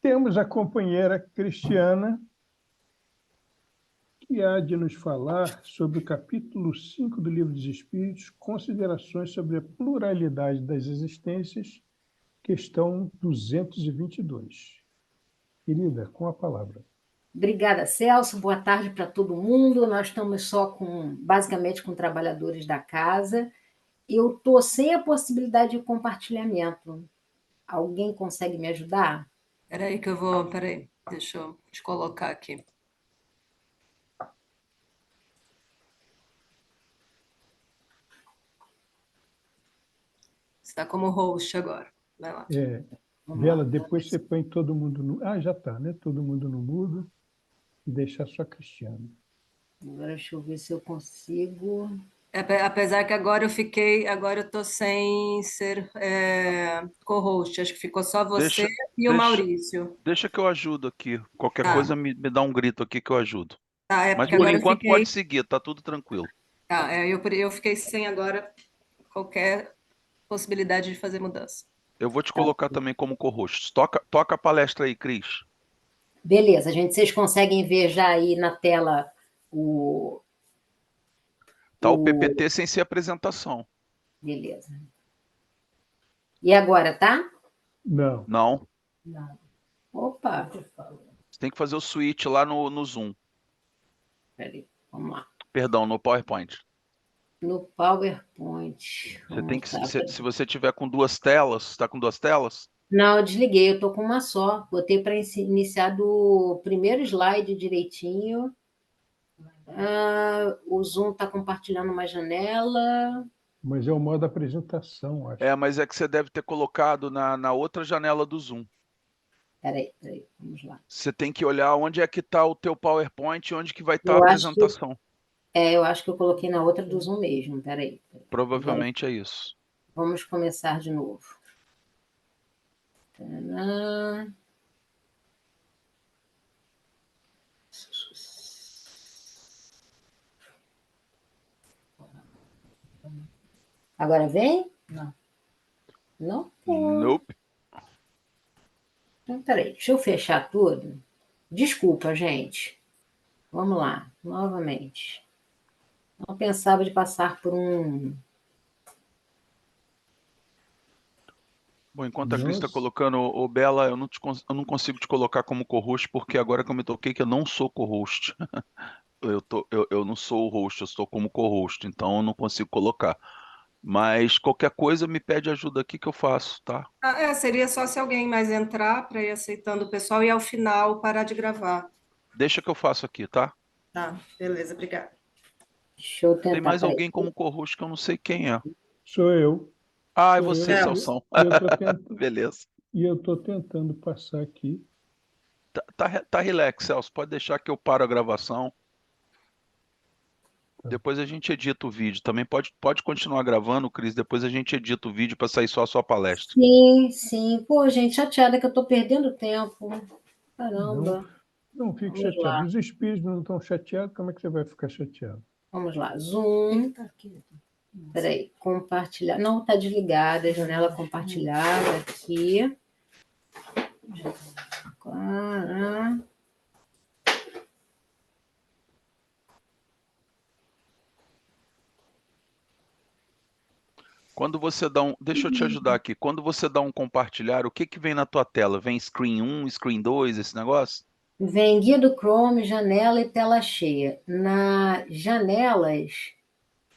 Temos a companheira Cristiana, que há de nos falar sobre o capítulo 5 do Livro dos Espíritos, Considerações sobre a Pluralidade das Existências, questão 222. Querida, com a palavra. Obrigada, Celso. Boa tarde para todo mundo. Nós estamos só basicamente com trabalhadores da casa. Eu estou sem a possibilidade de compartilhamento. Alguém consegue me ajudar? Peraí, deixa eu te colocar aqui. Você está como host agora, vai lá. Bela, depois você põe todo mundo no... já está, né? Todo mundo no mudo e deixar só a Cristiana. Agora deixa eu ver se eu consigo... Apesar que agora eu estou sem ser co-host, acho que ficou só você e o Maurício. Deixa que eu ajudo aqui. Qualquer coisa me dá um grito aqui que eu ajudo. Mas por enquanto pode seguir, tá tudo tranquilo. Eu fiquei sem agora qualquer possibilidade de fazer mudança. Eu vou te colocar também como co-host. Toca a palestra aí, Cris. Beleza, gente, vocês conseguem ver já aí na tela o... Tá o PPT sem ser apresentação. Beleza. E agora, tá? Não. Não. Opa! Você tem que fazer o switch lá no Zoom. Peraí, vamos lá. Perdão, no PowerPoint. No PowerPoint. Você tem que, se você tiver com duas telas, está com duas telas? Não, eu desliguei, eu estou com uma só. Botei para iniciar do primeiro slide direitinho. O Zoom está compartilhando uma janela. Mas é o modo apresentação, acho. Mas é que você deve ter colocado na outra janela do Zoom. Peraí, vamos lá. Você tem que olhar onde é que está o teu PowerPoint e onde que vai estar a apresentação. Eu acho que eu coloquei na outra do Zoom mesmo, peraí. Provavelmente é isso. Vamos começar de novo. Tadã. Agora vem? Não. Não? Nope. Então, peraí, deixa eu fechar tudo. Desculpa, gente. Vamos lá, novamente. Não pensava de passar por um... Bom, enquanto a Cris está colocando, Bela, eu não consigo te colocar como co-host, porque agora que eu me toquei que eu não sou co-host. Eu não sou o host, eu estou como co-host, então eu não consigo colocar. Mas qualquer coisa me pede ajuda aqui que eu faço, tá? Seria só se alguém mais entrar para ir aceitando o pessoal e ao final parar de gravar. Deixa que eu faço aqui, tá? Tá, beleza, obrigada. Deixa eu tentar. Tem mais alguém como co-host que eu não sei quem é. Sou eu. É você, Celso. Beleza. E eu estou tentando passar aqui. Tá relax, Celso. Pode deixar que eu paro a gravação. Depois a gente edita o vídeo. Também pode continuar gravando, Cris. Depois a gente edita o vídeo para sair só a sua palestra. Sim. Pô, gente, chateada que eu estou perdendo tempo. Caramba. Não fique chateado. Os espíritos não estão chateados, como é que você vai ficar chateado? Vamos lá, Zoom. Peraí, compartilhar. Não, está desligada, a janela compartilhada aqui. Quando você dá deixa eu te ajudar aqui. Quando você dá um compartilhar, o que vem na tua tela? Vem screen 1, screen 2, esse negócio? Vem guia do Chrome, janela e tela cheia. Na janelas,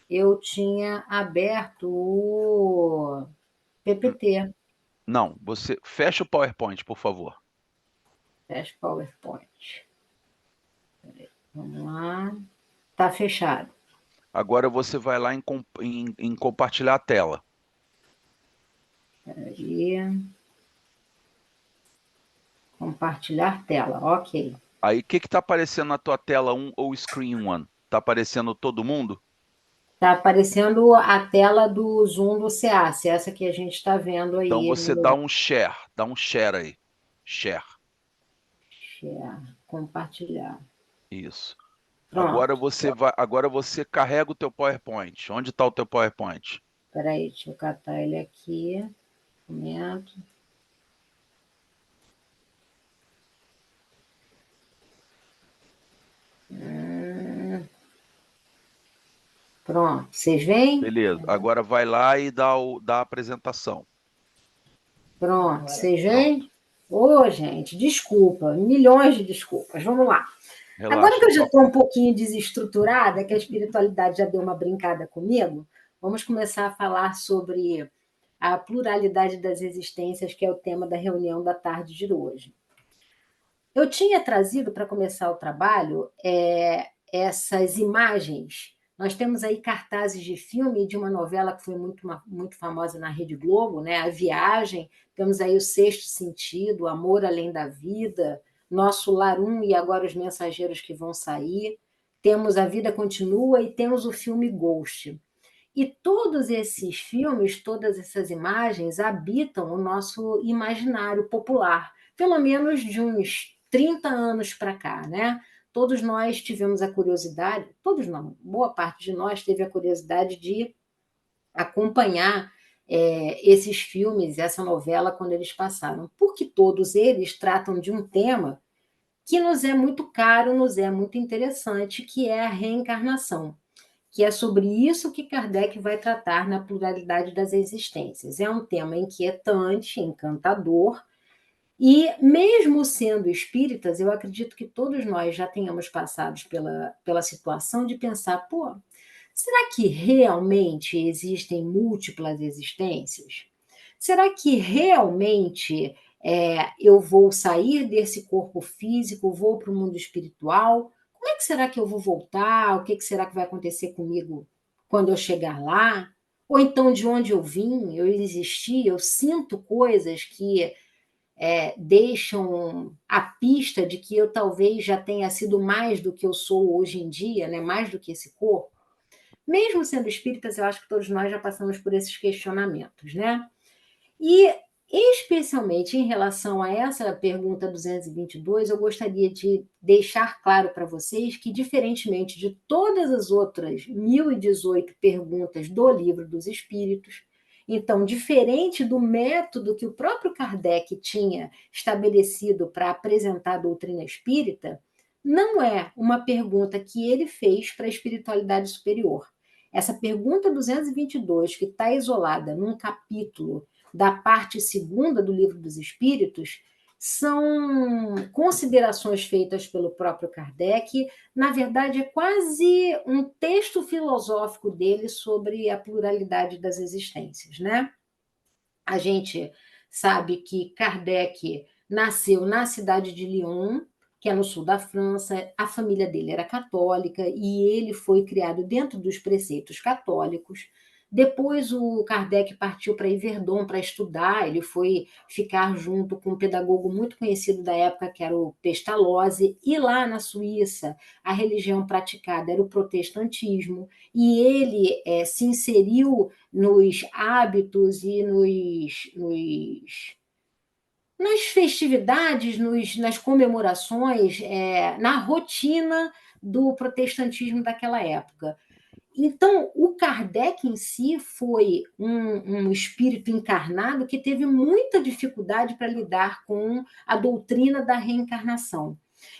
eu tinha aberto o PPT. Não, você fecha o PowerPoint, por favor. Fecha o PowerPoint. Vamos lá. Tá fechado. Agora você vai lá em compartilhar a tela. Peraí. Compartilhar tela, ok. Aí, o que está aparecendo na tua tela 1 ou screen 1? Está aparecendo todo mundo? Está aparecendo a tela do Zoom do CA, essa que a gente está vendo aí. Então você dá um share aí. Share, compartilhar. Isso. Pronto. Agora você carrega o teu PowerPoint. Onde está o teu PowerPoint? Espera aí, deixa eu catar ele aqui. Momento. Pronto, vocês veem? Beleza. Agora vai lá e dá a apresentação. Pronto, vocês veem? Ô, gente, desculpa, milhões de desculpas. Vamos lá. Relaxa, Agora que eu já estou um pouquinho desestruturada, que a espiritualidade já deu uma brincada comigo, vamos começar a falar sobre a pluralidade das existências, que é o tema da reunião da tarde de hoje. Eu tinha trazido para começar o trabalho essas imagens. Nós temos aí cartazes de filme de uma novela que foi muito famosa na Rede Globo, né? A Viagem. Temos aí o Sexto Sentido, Amor Além da Vida, Nosso Lar 1 e agora Os Mensageiros que Vão Sair. Temos A Vida Continua e temos o filme Ghost. E todos esses filmes, todas essas imagens habitam o nosso imaginário popular, pelo menos de uns 30 anos para cá, né? Todos nós tivemos a curiosidade, todos não, boa parte de nós teve a curiosidade de acompanhar esses filmes, essa novela, quando eles passaram, porque todos eles tratam de um tema que nos é muito caro, nos é muito interessante, que é a reencarnação, que é sobre isso que Kardec vai tratar na pluralidade das existências. É um tema inquietante, encantador, e mesmo sendo espíritas, eu acredito que todos nós já tenhamos passado pela situação de pensar, pô, será que realmente existem múltiplas existências? Será que realmente eu vou sair desse corpo físico, vou para o mundo espiritual? Como é que será que eu vou voltar? O que será que vai acontecer comigo quando eu chegar lá? Ou então, de onde eu vim, eu existi, eu sinto coisas que deixam a pista de que eu talvez já tenha sido mais do que eu sou hoje em dia, né? Mais do que esse corpo. Mesmo sendo espíritas, eu acho que todos nós já passamos por esses questionamentos, né? E, especialmente em relação a essa pergunta 222, eu gostaria de deixar claro para vocês que, diferentemente de todas as outras 1018 perguntas do Livro dos Espíritos, então, diferente do método que o próprio Kardec tinha estabelecido para apresentar a doutrina espírita, não é uma pergunta que ele fez para a espiritualidade superior. Essa pergunta 222, que está isolada num capítulo da parte segunda do Livro dos Espíritos, são considerações feitas pelo próprio Kardec. Na verdade, é quase um texto filosófico dele sobre a pluralidade das existências, né? A gente sabe que Kardec nasceu na cidade de Lyon, que é no sul da França. A família dele era católica e ele foi criado dentro dos preceitos católicos. Depois o Kardec partiu para Yverdon para estudar, ele foi ficar junto com um pedagogo muito conhecido da época, que era o Pestalozzi, e lá na Suíça a religião praticada era o protestantismo, e ele se inseriu nos hábitos e nas festividades, nas comemorações, na rotina do protestantismo daquela época. Então, o Kardec em si foi um espírito encarnado que teve muita dificuldade para lidar com a doutrina da reencarnação.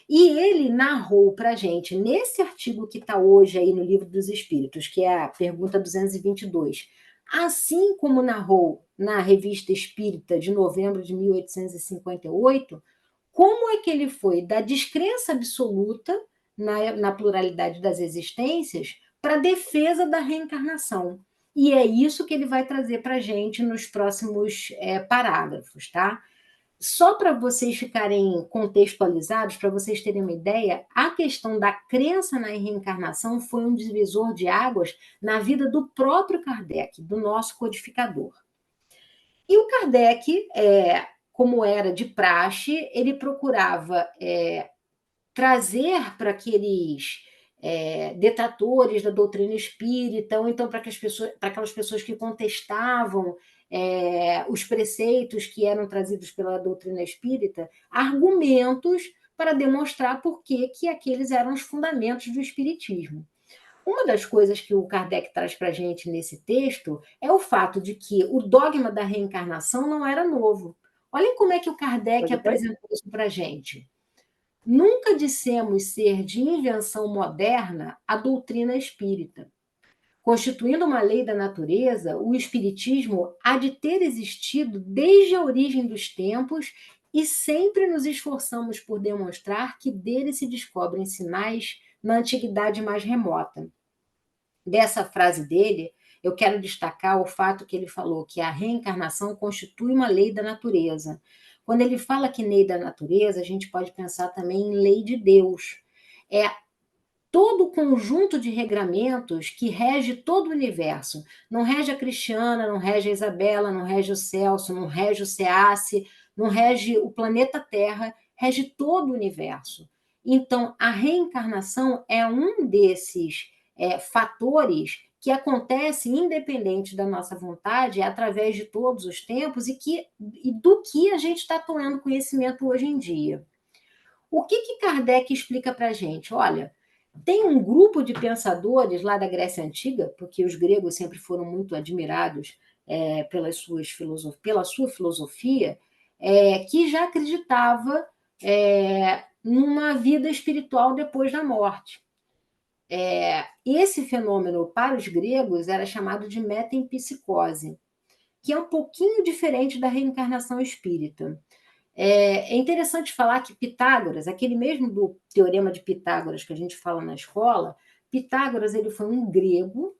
E ele narrou para a gente, nesse artigo que está hoje aí no Livro dos Espíritos, que é a pergunta 222, assim como narrou na Revista Espírita de novembro de 1858, como é que ele foi da descrença absoluta na pluralidade das existências para a defesa da reencarnação. E é isso que ele vai trazer para a gente nos próximos parágrafos, tá? Só para vocês ficarem contextualizados, para vocês terem uma ideia, a questão da crença na reencarnação foi um divisor de águas na vida do próprio Kardec, do nosso codificador. E o Kardec, como era de praxe, ele procurava trazer para aqueles detratores da doutrina espírita, ou então para aquelas pessoas que contestavam os preceitos que eram trazidos pela doutrina espírita, argumentos para demonstrar por que aqueles eram os fundamentos do espiritismo. Uma das coisas que o Kardec traz para a gente nesse texto é o fato de que o dogma da reencarnação não era novo. Olhem como é que o Kardec apresentou isso para a gente. Nunca dissemos ser de invenção moderna a doutrina espírita. Constituindo uma lei da natureza, o Espiritismo há de ter existido desde a origem dos tempos e sempre nos esforçamos por demonstrar que dele se descobrem sinais na antiguidade mais remota. Dessa frase dele, eu quero destacar o fato que ele falou que a reencarnação constitui uma lei da natureza. Quando ele fala que lei da natureza, a gente pode pensar também em lei de Deus. É todo o conjunto de regramentos que rege todo o universo. Não rege a Cristiana, não rege a Isabela, não rege o Celso, não rege o Ceace, não rege o planeta Terra, rege todo o universo. Então, a reencarnação é um desses fatores que acontece independente da nossa vontade, através de todos os tempos, e do que a gente está tomando conhecimento hoje em dia. O que Kardec explica para a gente? Olha, tem um grupo de pensadores lá da Grécia Antiga, porque os gregos sempre foram muito admirados pela sua filosofia, que já acreditava numa vida espiritual depois da morte. Esse fenômeno, para os gregos, era chamado de metempsicose, que é um pouquinho diferente da reencarnação espírita. É interessante falar que Pitágoras, aquele mesmo do Teorema de Pitágoras que a gente fala na escola, Pitágoras ele foi um grego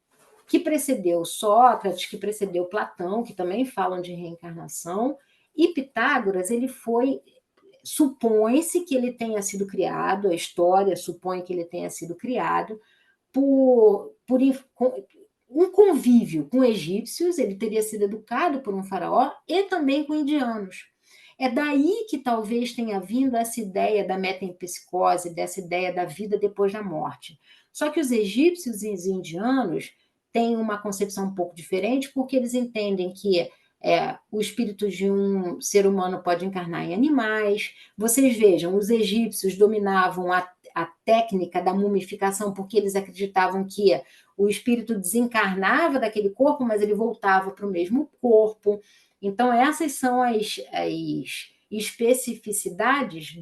que precedeu Sócrates, que precedeu Platão, que também falam de reencarnação, e Pitágoras ele foi, supõe-se que ele tenha sido criado, a história supõe que ele tenha sido criado por um convívio com egípcios, ele teria sido educado por um faraó e também com indianos. É daí que talvez tenha vindo essa ideia da metempsicose, dessa ideia da vida depois da morte. Só que os egípcios e os indianos têm uma concepção um pouco diferente, porque eles entendem que o espírito de um ser humano pode encarnar em animais. Vocês vejam, os egípcios dominavam a técnica da mumificação, porque eles acreditavam que o espírito desencarnava daquele corpo, mas ele voltava para o mesmo corpo. Então, essas são as especificidades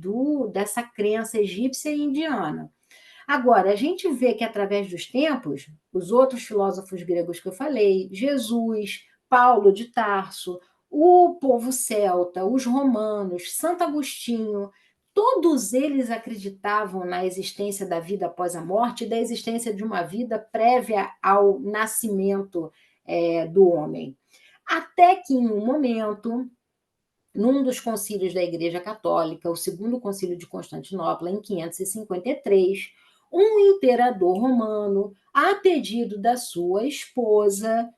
dessa crença egípcia e indiana. Agora, a gente vê que, através dos tempos, os outros filósofos gregos que eu falei, Jesus, Paulo de Tarso, o povo celta, os romanos, Santo Agostinho, todos eles acreditavam na existência da vida após a morte e da existência de uma vida prévia ao nascimento do homem. Até que, em um momento, num dos concílios da Igreja Católica, o segundo concílio de Constantinopla, em 553, um imperador romano, a pedido da sua esposa,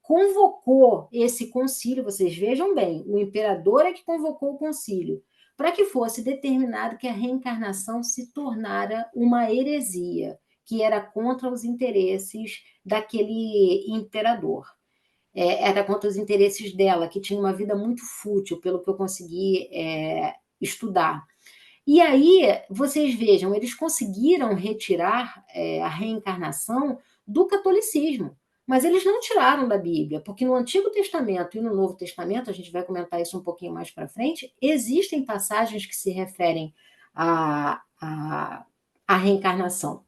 convocou esse concílio, vocês vejam bem, o imperador é que convocou o concílio, para que fosse determinado que a reencarnação se tornara uma heresia, que era contra os interesses daquele imperador. Era contra os interesses dela, que tinha uma vida muito fútil, pelo que eu consegui estudar. E aí, vocês vejam, eles conseguiram retirar a reencarnação do catolicismo, mas eles não tiraram da Bíblia, porque no Antigo Testamento e no Novo Testamento, a gente vai comentar isso um pouquinho mais para frente, existem passagens que se referem à reencarnação.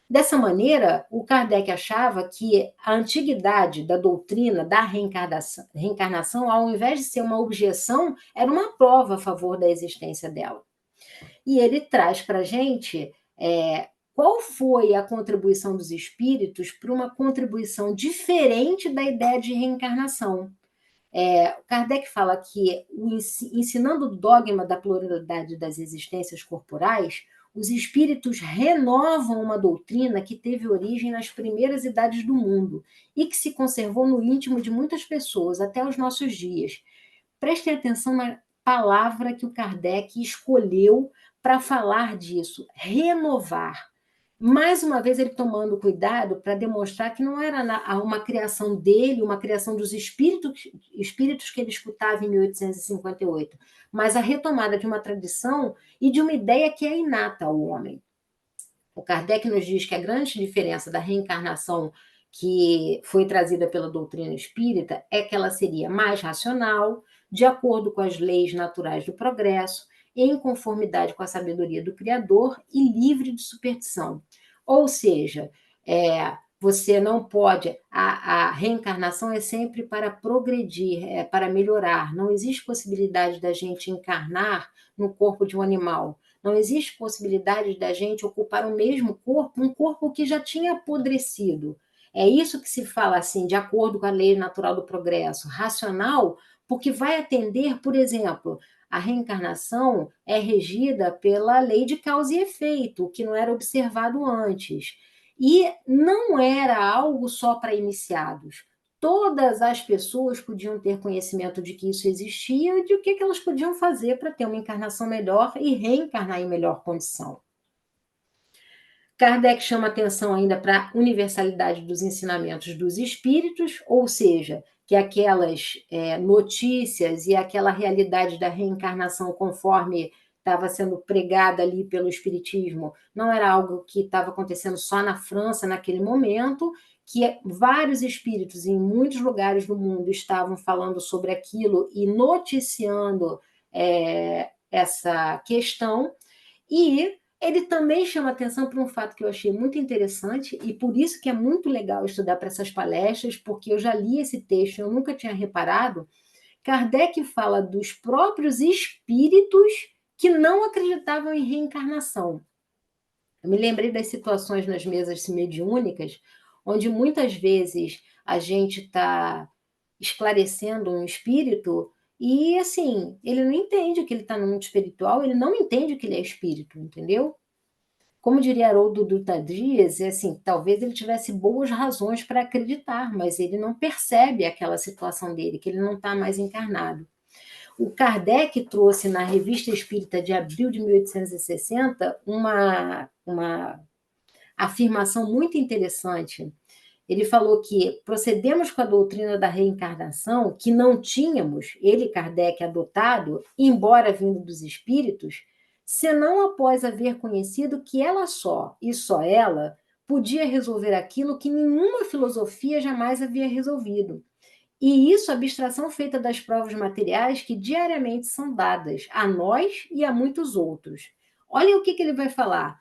Dessa maneira, o Kardec achava que a antiguidade da doutrina da reencarnação, ao invés de ser uma objeção, era uma prova a favor da existência dela. E ele traz para a gente qual foi a contribuição dos espíritos para uma contribuição diferente da ideia de reencarnação. Kardec fala que, ensinando o dogma da pluralidade das existências corporais, os espíritos renovam uma doutrina que teve origem nas primeiras idades do mundo e que se conservou no íntimo de muitas pessoas até os nossos dias. Prestem atenção na palavra que o Kardec escolheu para falar disso, renovar. Mais uma vez, ele tomando cuidado para demonstrar que não era uma criação dele, uma criação dos espíritos que ele escutava em 1858, mas a retomada de uma tradição e de uma ideia que é inata ao homem. O Kardec nos diz que a grande diferença da reencarnação que foi trazida pela doutrina espírita é que ela seria mais racional, de acordo com as leis naturais do progresso, em conformidade com a sabedoria do Criador e livre de superstição. Ou seja, você não pode... A reencarnação é sempre para progredir, é para melhorar. Não existe possibilidade da gente encarnar no corpo de um animal. Não existe possibilidade da gente ocupar o mesmo corpo, um corpo que já tinha apodrecido. É isso que se fala assim, de acordo com a lei natural do progresso. Racional, porque vai atender, por exemplo, a reencarnação é regida pela lei de causa e efeito, que não era observado antes. E não era algo só para iniciados. Todas as pessoas podiam ter conhecimento de que isso existia e de o que elas podiam fazer para ter uma encarnação melhor e reencarnar em melhor condição. Kardec chama atenção ainda para a universalidade dos ensinamentos dos espíritos, ou seja, que aquelas notícias e aquela realidade da reencarnação conforme estava sendo pregada ali pelo espiritismo, não era algo que estava acontecendo só na França naquele momento, que vários espíritos em muitos lugares do mundo estavam falando sobre aquilo e noticiando essa questão, e ele também chama atenção para um fato que eu achei muito interessante, e por isso que é muito legal estudar para essas palestras, porque eu já li esse texto, eu nunca tinha reparado. Kardec fala dos próprios espíritos que não acreditavam em reencarnação. Eu me lembrei das situações nas mesas mediúnicas, onde muitas vezes a gente está esclarecendo um espírito e, assim, ele não entende que ele está no mundo espiritual, ele não entende que ele é espírito, entendeu? Como diria Haroldo Dutra Dias, assim, talvez ele tivesse boas razões para acreditar, mas ele não percebe aquela situação dele, que ele não está mais encarnado. O Kardec trouxe na Revista Espírita de abril de 1860 uma afirmação muito interessante. Ele falou que procedemos com a doutrina da reencarnação, que não tínhamos, ele, Kardec, adotado, embora vindo dos espíritos, senão após haver conhecido que ela só, e só ela, podia resolver aquilo que nenhuma filosofia jamais havia resolvido. E isso, a abstração feita das provas materiais que diariamente são dadas a nós e a muitos outros. Olha o que ele vai falar.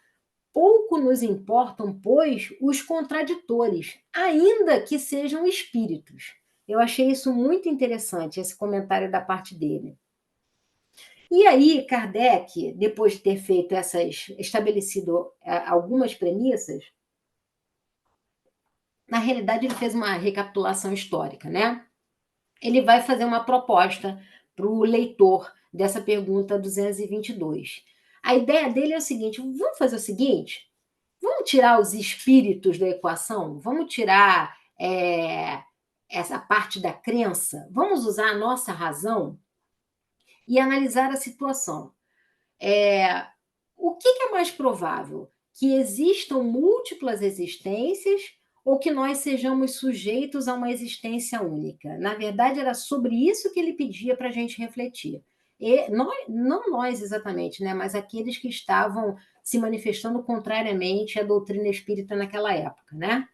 Pouco nos importam, pois, os contraditores, ainda que sejam espíritos. Eu achei isso muito interessante, esse comentário da parte dele. E aí, Kardec, depois de ter feito estabelecido algumas premissas, na realidade ele fez uma recapitulação histórica, né? Ele vai fazer uma proposta para o leitor dessa pergunta 222. A ideia dele é o seguinte: vamos fazer o seguinte, vamos tirar os espíritos da equação, vamos tirar essa parte da crença, vamos usar a nossa razão e analisar a situação. O que é mais provável? Que existam múltiplas existências ou que nós sejamos sujeitos a uma existência única? Na verdade, era sobre isso que ele pedia para a gente refletir. E não nós exatamente, né? Mas aqueles que estavam se manifestando contrariamente à doutrina espírita naquela época, né?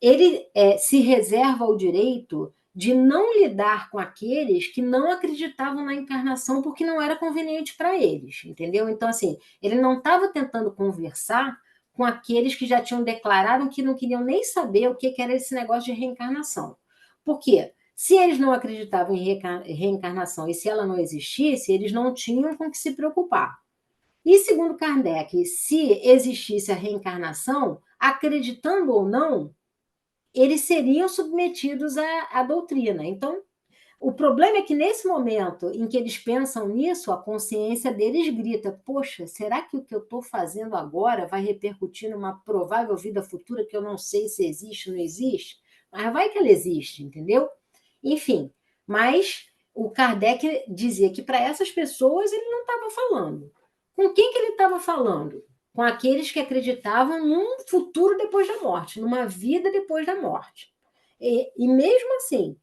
Ele se reserva o direito de não lidar com aqueles que não acreditavam na encarnação porque não era conveniente para eles, entendeu? Então, assim, ele não estava tentando conversar com aqueles que já tinham declarado que não queriam nem saber o que era esse negócio de reencarnação. Por quê? Se eles não acreditavam em reencarnação e se ela não existisse, eles não tinham com que se preocupar. E, segundo Kardec, se existisse a reencarnação, acreditando ou não, eles seriam submetidos à doutrina. Então, o problema é que nesse momento em que eles pensam nisso, a consciência deles grita: poxa, será que o que eu estou fazendo agora vai repercutir numa provável vida futura que eu não sei se existe ou não existe? Mas vai que ela existe, entendeu? Enfim, mas o Kardec dizia que para essas pessoas ele não estava falando. Com quem que ele estava falando? Com aqueles que acreditavam num futuro depois da morte, numa vida depois da morte. E mesmo assim,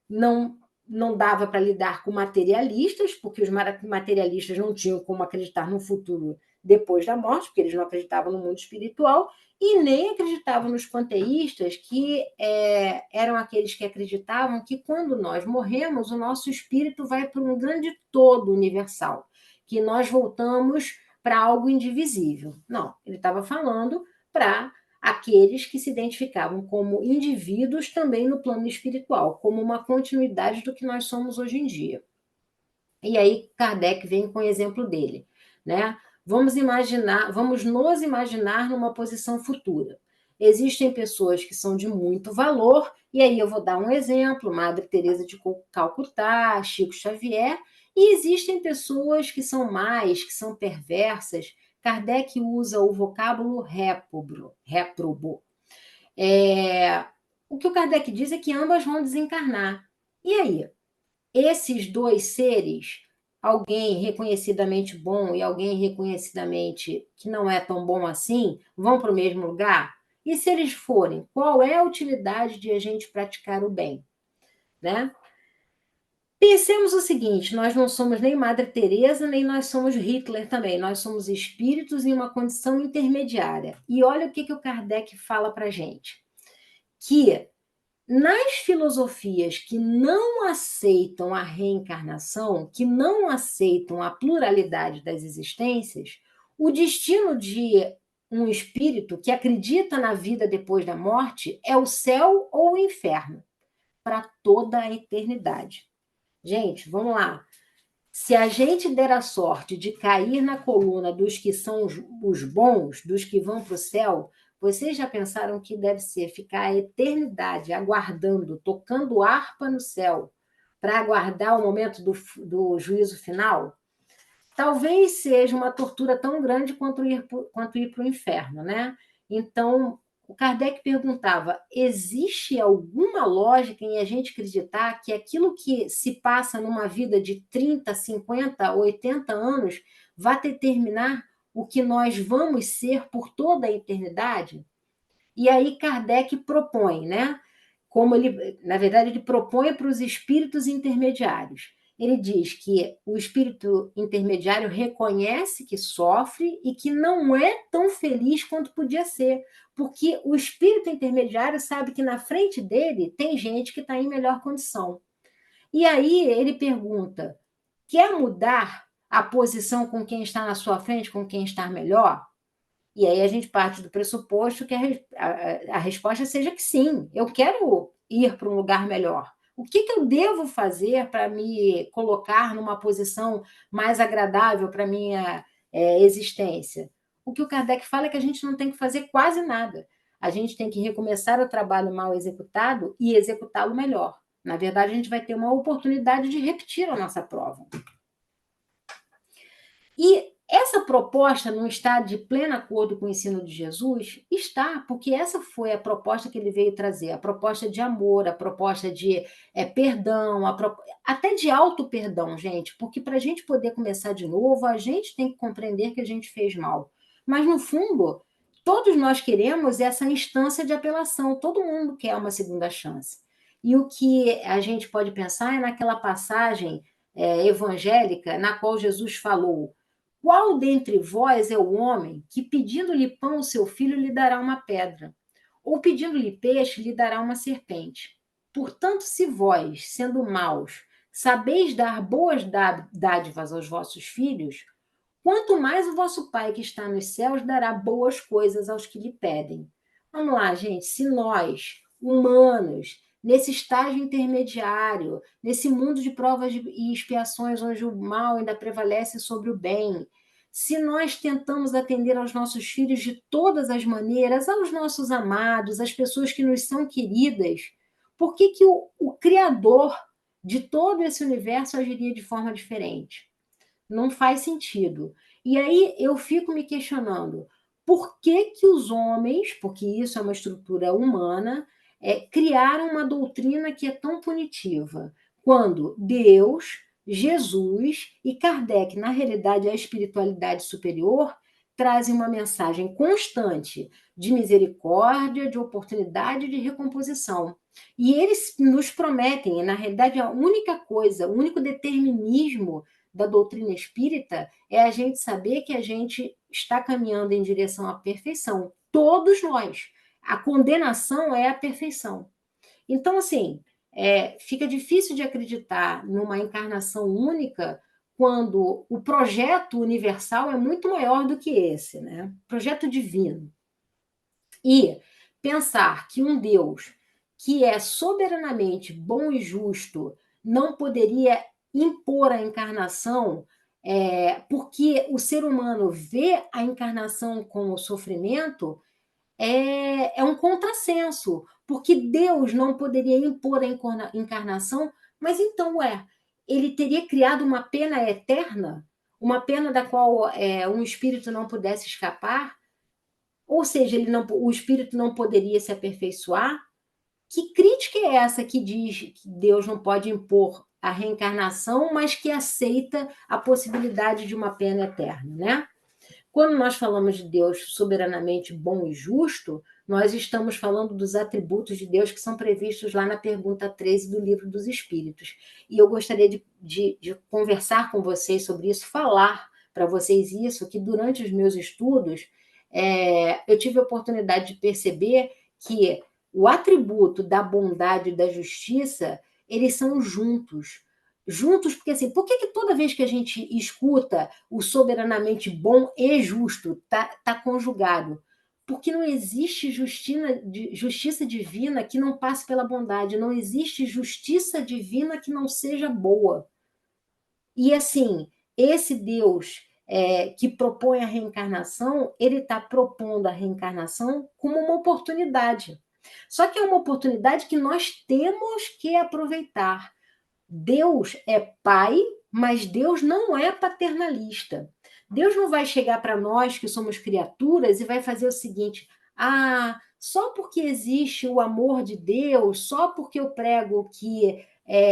não dava para lidar com materialistas, porque os materialistas não tinham como acreditar no futuro depois da morte, porque eles não acreditavam no mundo espiritual, e nem acreditavam nos panteístas, que eram aqueles que acreditavam que quando nós morremos, o nosso espírito vai para um grande todo universal, que nós voltamos para algo indivisível. Não, ele estava falando para aqueles que se identificavam como indivíduos também no plano espiritual, como uma continuidade do que nós somos hoje em dia. E aí Kardec vem com o exemplo dele, né? Vamos nos imaginar numa posição futura. Existem pessoas que são de muito valor, e aí eu vou dar um exemplo, Madre Teresa de Calcutá, Chico Xavier, e existem pessoas que são mais, que são perversas. Kardec usa o vocábulo réprobo. O que o Kardec diz é que ambas vão desencarnar. E aí? Esses dois seres, alguém reconhecidamente bom e alguém reconhecidamente que não é tão bom assim, vão para o mesmo lugar? E se eles forem, qual é a utilidade de a gente praticar o bem? Né? Pensemos o seguinte, nós não somos nem Madre Teresa, nem nós somos Hitler também, nós somos espíritos em uma condição intermediária. E olha o que o Kardec fala para a gente, que nas filosofias que não aceitam a reencarnação, que não aceitam a pluralidade das existências, o destino de um espírito que acredita na vida depois da morte é o céu ou o inferno, para toda a eternidade. Gente, vamos lá. Se a gente der a sorte de cair na coluna dos que são os bons, dos que vão para o céu, vocês já pensaram que deve ser ficar a eternidade aguardando, tocando harpa no céu, para aguardar o momento do juízo final? Talvez seja uma tortura tão grande quanto ir para o inferno, né? Então, o Kardec perguntava, existe alguma lógica em a gente acreditar que aquilo que se passa numa vida de 30, 50, 80 anos vai determinar o que nós vamos ser por toda a eternidade? E aí Kardec propõe, né? Como ele, na verdade, ele propõe para os espíritos intermediários. Ele diz que o espírito intermediário reconhece que sofre e que não é tão feliz quanto podia ser, porque o espírito intermediário sabe que na frente dele tem gente que está em melhor condição. E aí ele pergunta, quer mudar a posição com quem está na sua frente, com quem está melhor? E aí a gente parte do pressuposto que a resposta seja que sim, eu quero ir para um lugar melhor. O que eu devo fazer para me colocar numa posição mais agradável para a minha existência? O que o Kardec fala é que a gente não tem que fazer quase nada. A gente tem que recomeçar o trabalho mal executado e executá-lo melhor. Na verdade, a gente vai ter uma oportunidade de repetir a nossa prova. E essa proposta não está de pleno acordo com o ensino de Jesus? Está, porque essa foi a proposta que ele veio trazer, a proposta de amor, a proposta de perdão, até de auto-perdão, gente, porque para a gente poder começar de novo, a gente tem que compreender que a gente fez mal. Mas, no fundo, todos nós queremos essa instância de apelação, todo mundo quer uma segunda chance. E o que a gente pode pensar é naquela passagem evangélica na qual Jesus falou: qual dentre vós é o homem que, pedindo-lhe pão ao seu filho, lhe dará uma pedra? Ou pedindo-lhe peixe, lhe dará uma serpente? Portanto, se vós, sendo maus, sabeis dar boas dádivas aos vossos filhos, quanto mais o vosso Pai que está nos céus dará boas coisas aos que lhe pedem. Vamos lá, gente, se nós, humanos, nesse estágio intermediário, nesse mundo de provas e expiações onde o mal ainda prevalece sobre o bem, se nós tentamos atender aos nossos filhos de todas as maneiras, aos nossos amados, às pessoas que nos são queridas, por que o Criador de todo esse universo agiria de forma diferente? Não faz sentido. E aí eu fico me questionando, por que os homens, porque isso é uma estrutura humana, criaram uma doutrina que é tão punitiva, quando Deus, Jesus e Kardec, na realidade a espiritualidade superior, trazem uma mensagem constante de misericórdia, de oportunidade de recomposição. E eles nos prometem, e na realidade a única coisa, o único determinismo da doutrina espírita é a gente saber que a gente está caminhando em direção à perfeição. Todos nós. A condenação é a perfeição. Então, assim, fica difícil de acreditar numa encarnação única quando o projeto universal é muito maior do que esse, né? Projeto divino. E pensar que um Deus que é soberanamente bom e justo não poderia impor a encarnação, porque o ser humano vê a encarnação como sofrimento, é um contrassenso, porque Deus não poderia impor a encarnação, mas então, ele teria criado uma pena eterna, uma pena da qual um espírito não pudesse escapar, ou seja, o espírito não poderia se aperfeiçoar. Que crítica é essa que diz que Deus não pode impor a reencarnação, mas que aceita a possibilidade de uma pena eterna, né? Quando nós falamos de Deus soberanamente bom e justo, nós estamos falando dos atributos de Deus que são previstos lá na pergunta 13 do Livro dos Espíritos. E eu gostaria de conversar com vocês sobre isso, falar para vocês isso, que durante os meus estudos, eu tive a oportunidade de perceber que o atributo da bondade e da justiça, eles são juntos. Juntos, porque assim, por que toda vez que a gente escuta o soberanamente bom e justo tá conjugado? Porque não existe justiça divina que não passe pela bondade, não existe justiça divina que não seja boa. E assim, esse Deus que propõe a reencarnação, ele está propondo a reencarnação como uma oportunidade. Só que é uma oportunidade que nós temos que aproveitar. Deus é pai, mas Deus não é paternalista. Deus não vai chegar para nós, que somos criaturas, e vai fazer o seguinte: só porque existe o amor de Deus, só porque eu prego que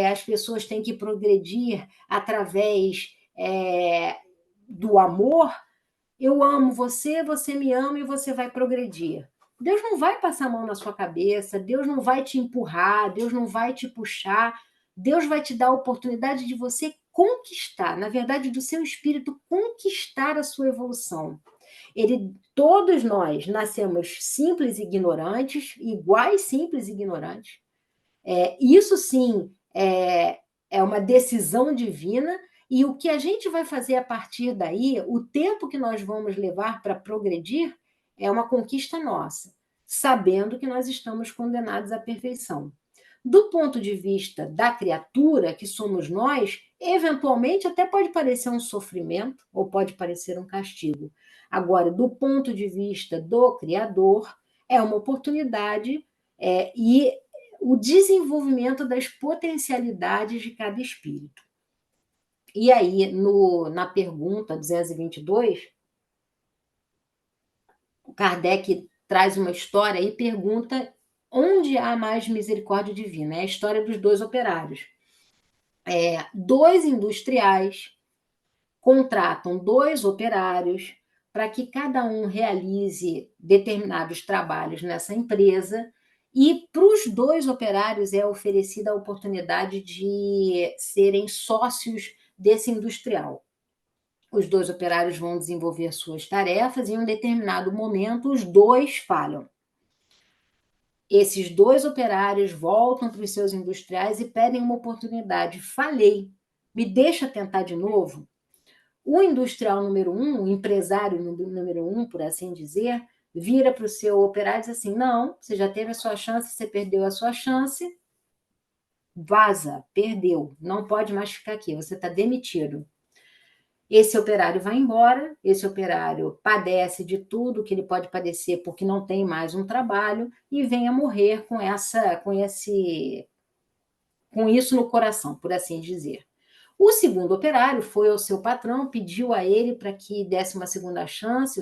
as pessoas têm que progredir através do amor, eu amo você, você me ama e você vai progredir. Deus não vai passar a mão na sua cabeça, Deus não vai te empurrar, Deus não vai te puxar, Deus vai te dar a oportunidade de você conquistar, na verdade, do seu espírito conquistar a sua evolução. Todos nós nascemos simples e ignorantes, iguais simples e ignorantes. Isso sim é uma decisão divina, e o que a gente vai fazer a partir daí, o tempo que nós vamos levar para progredir, é uma conquista nossa, sabendo que nós estamos condenados à perfeição. Do ponto de vista da criatura, que somos nós, eventualmente até pode parecer um sofrimento ou pode parecer um castigo. Agora, do ponto de vista do Criador, é uma oportunidade e o desenvolvimento das potencialidades de cada espírito. E aí, na pergunta 222, o Kardec traz uma história e pergunta onde há mais misericórdia divina. É a história dos dois operários. Dois industriais contratam dois operários para que cada um realize determinados trabalhos nessa empresa, e para os dois operários é oferecida a oportunidade de serem sócios desse industrial. Os dois operários vão desenvolver suas tarefas e em um determinado momento os dois falham. Esses dois operários voltam para os seus industriais e pedem uma oportunidade. Falhei, me deixa tentar de novo? O industrial número 1, o empresário número 1, por assim dizer, vira para o seu operário e diz assim: não, você já teve a sua chance, você perdeu a sua chance, vaza, perdeu, não pode mais ficar aqui, você está demitido. Esse operário vai embora, esse operário padece de tudo que ele pode padecer porque não tem mais um trabalho e vem a morrer com isso no coração, por assim dizer. O segundo operário foi ao seu patrão, pediu a ele para que desse uma segunda chance.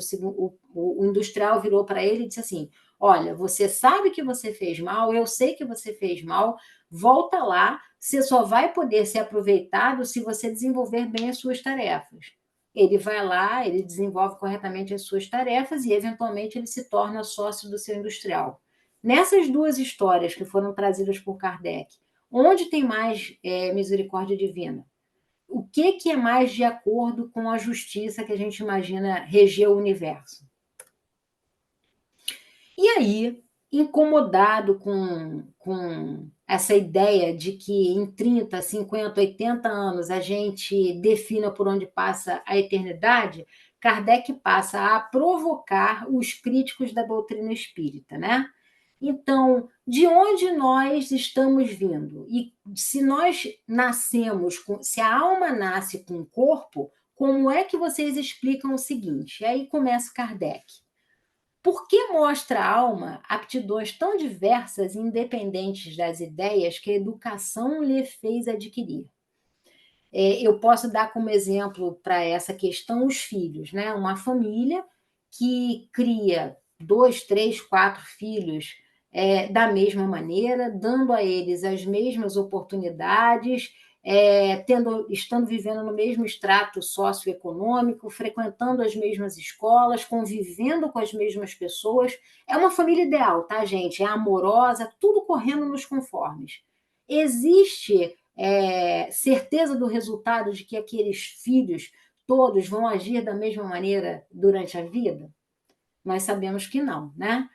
O industrial virou para ele e disse assim: olha, você sabe que você fez mal, eu sei que você fez mal, volta lá, você só vai poder ser aproveitado se você desenvolver bem as suas tarefas. Ele vai lá, ele desenvolve corretamente as suas tarefas e, eventualmente, ele se torna sócio do seu industrial. Nessas duas histórias que foram trazidas por Kardec, onde tem mais misericórdia divina? O que é mais de acordo com a justiça que a gente imagina reger o universo? E aí, incomodado com essa ideia de que em 30, 50, 80 anos a gente defina por onde passa a eternidade, Kardec passa a provocar os críticos da doutrina espírita, né? Então, de onde nós estamos vindo? E se nós nascemos se a alma nasce com o corpo, como é que vocês explicam o seguinte? E aí começa Kardec. Por que mostra a alma aptidões tão diversas e independentes das ideias que a educação lhe fez adquirir? Eu posso dar como exemplo para essa questão os filhos, né? Uma família que cria 2, 3, 4 filhos da mesma maneira, dando a eles as mesmas oportunidades, estando vivendo no mesmo extrato socioeconômico, frequentando as mesmas escolas, convivendo com as mesmas pessoas. É uma família ideal, tá, gente? É amorosa, tudo correndo nos conformes. Existe certeza do resultado de que aqueles filhos todos vão agir da mesma maneira durante a vida? Nós sabemos que não, né?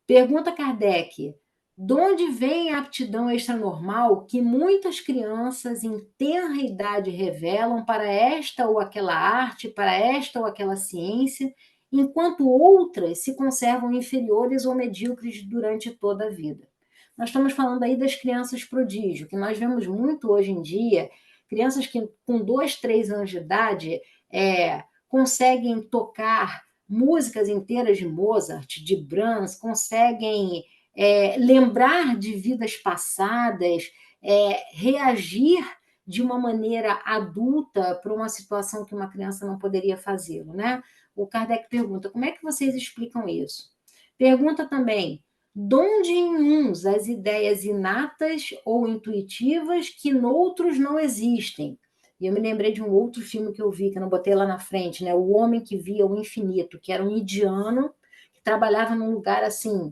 Pergunta Kardec: de onde vem a aptidão extranormal que muitas crianças em tenra idade revelam para esta ou aquela arte, para esta ou aquela ciência, enquanto outras se conservam inferiores ou medíocres durante toda a vida? Nós estamos falando aí das crianças prodígio, que nós vemos muito hoje em dia, crianças que com 2, 3 anos de idade conseguem tocar músicas inteiras de Mozart, de Brahms, conseguem lembrar de vidas passadas, reagir de uma maneira adulta para uma situação que uma criança não poderia fazê-lo, né? O Kardec pergunta: como é que vocês explicam isso? Pergunta também: de onde em uns as ideias inatas ou intuitivas que noutros não existem? E eu me lembrei de um outro filme que eu vi, que eu não botei lá na frente, né? O Homem que Via o Infinito, que era um indiano que trabalhava num lugar assim,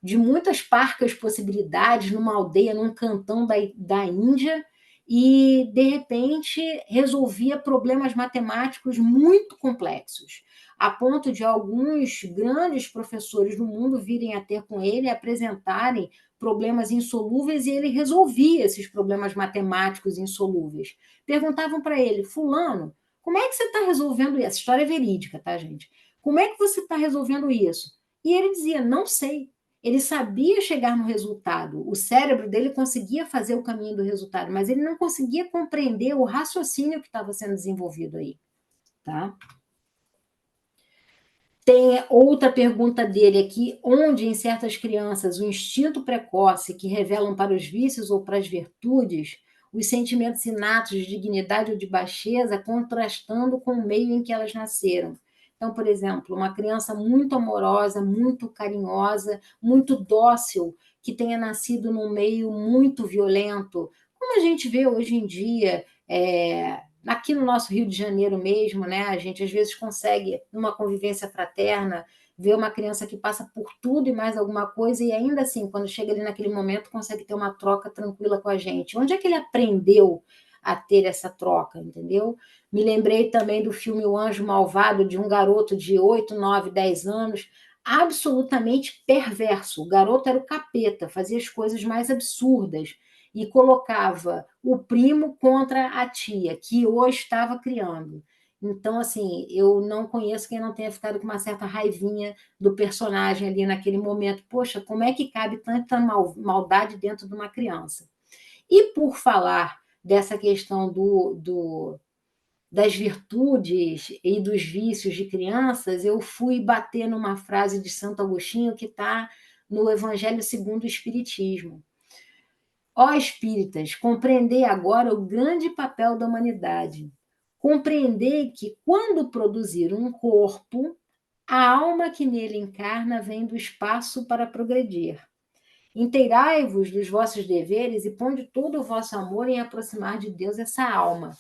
de muitas parcas possibilidades, numa aldeia, num cantão da Índia, e, de repente, resolvia problemas matemáticos muito complexos, a ponto de alguns grandes professores do mundo virem a ter com ele e apresentarem problemas insolúveis, e ele resolvia esses problemas matemáticos insolúveis. Perguntavam para ele: fulano, como é que você está resolvendo isso? Essa história é verídica, tá, gente? Como é que você está resolvendo isso? E ele dizia: não sei. Ele sabia chegar no resultado, o cérebro dele conseguia fazer o caminho do resultado, mas ele não conseguia compreender o raciocínio que estava sendo desenvolvido aí, tá? Tem outra pergunta dele aqui: onde em certas crianças o instinto precoce que revelam para os vícios ou para as virtudes os sentimentos inatos de dignidade ou de baixeza, contrastando com o meio em que elas nasceram. Então, por exemplo, uma criança muito amorosa, muito carinhosa, muito dócil, que tenha nascido num meio muito violento, como a gente vê hoje em dia, aqui no nosso Rio de Janeiro mesmo, né? A gente às vezes consegue, numa convivência fraterna, ver uma criança que passa por tudo e mais alguma coisa, e ainda assim, quando chega ali naquele momento, consegue ter uma troca tranquila com a gente. Onde é que ele aprendeu a ter essa troca, entendeu? Me lembrei também do filme O Anjo Malvado, de um garoto de 8, 9, 10 anos, absolutamente perverso. O garoto era o capeta, fazia as coisas mais absurdas e colocava o primo contra a tia, que o estava criando. Então, assim, eu não conheço quem não tenha ficado com uma certa raivinha do personagem ali naquele momento. Poxa, como é que cabe tanta maldade dentro de uma criança? E por falar dessa questão das virtudes e dos vícios de crianças, eu fui bater numa frase de Santo Agostinho que está no Evangelho segundo o Espiritismo. Ó espíritas, compreendei agora o grande papel da humanidade. Compreendei que, quando produzir um corpo, a alma que nele encarna vem do espaço para progredir. Inteirai-vos dos vossos deveres e ponde todo o vosso amor em aproximar de Deus essa alma.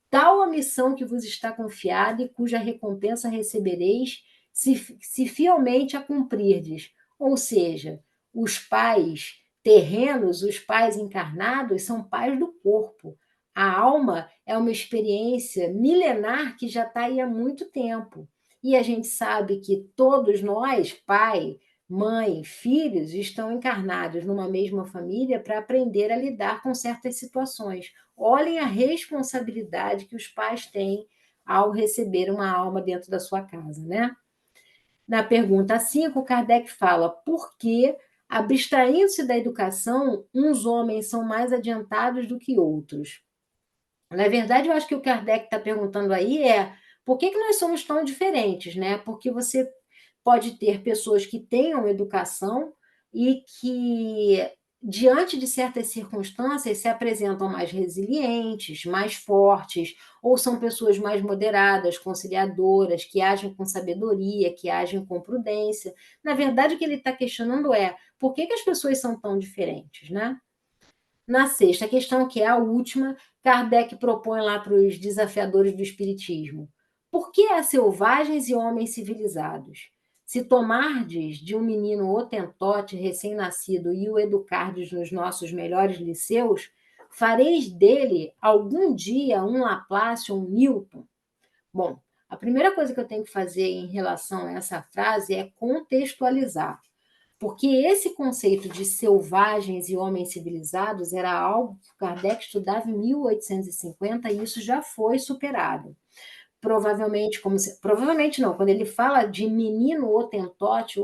Tal a missão que vos está confiada e cuja recompensa recebereis se fielmente a cumprirdes. Ou seja, os pais terrenos, os pais encarnados, são pais do corpo. A alma é uma experiência milenar que já está aí há muito tempo. E a gente sabe que todos nós, pai, mãe, filhos, estão encarnados numa mesma família para aprender a lidar com certas situações. Olhem a responsabilidade que os pais têm ao receber uma alma dentro da sua casa, né? Na pergunta 5, Kardec fala: por que, abstraindo-se da educação, uns homens são mais adiantados do que outros? Na verdade, eu acho que o Kardec está perguntando aí por que nós somos tão diferentes, né? Porque você pode ter pessoas que tenham educação e que, diante de certas circunstâncias, se apresentam mais resilientes, mais fortes, ou são pessoas mais moderadas, conciliadoras, que agem com sabedoria, que agem com prudência. Na verdade, o que ele está questionando por que as pessoas são tão diferentes, né? Na sexta questão, que é a última, Kardec propõe lá para os desafiadores do espiritismo: por que há selvagens e homens civilizados? Se tomardes de um menino hotentote recém-nascido e o educardes nos nossos melhores liceus, fareis dele algum dia um Laplace ou um Newton? Bom, a primeira coisa que eu tenho que fazer em relação a essa frase é contextualizar. Porque esse conceito de selvagens e homens civilizados era algo que Kardec estudava em 1850 e isso já foi superado. Provavelmente, provavelmente não, quando ele fala de menino hotentote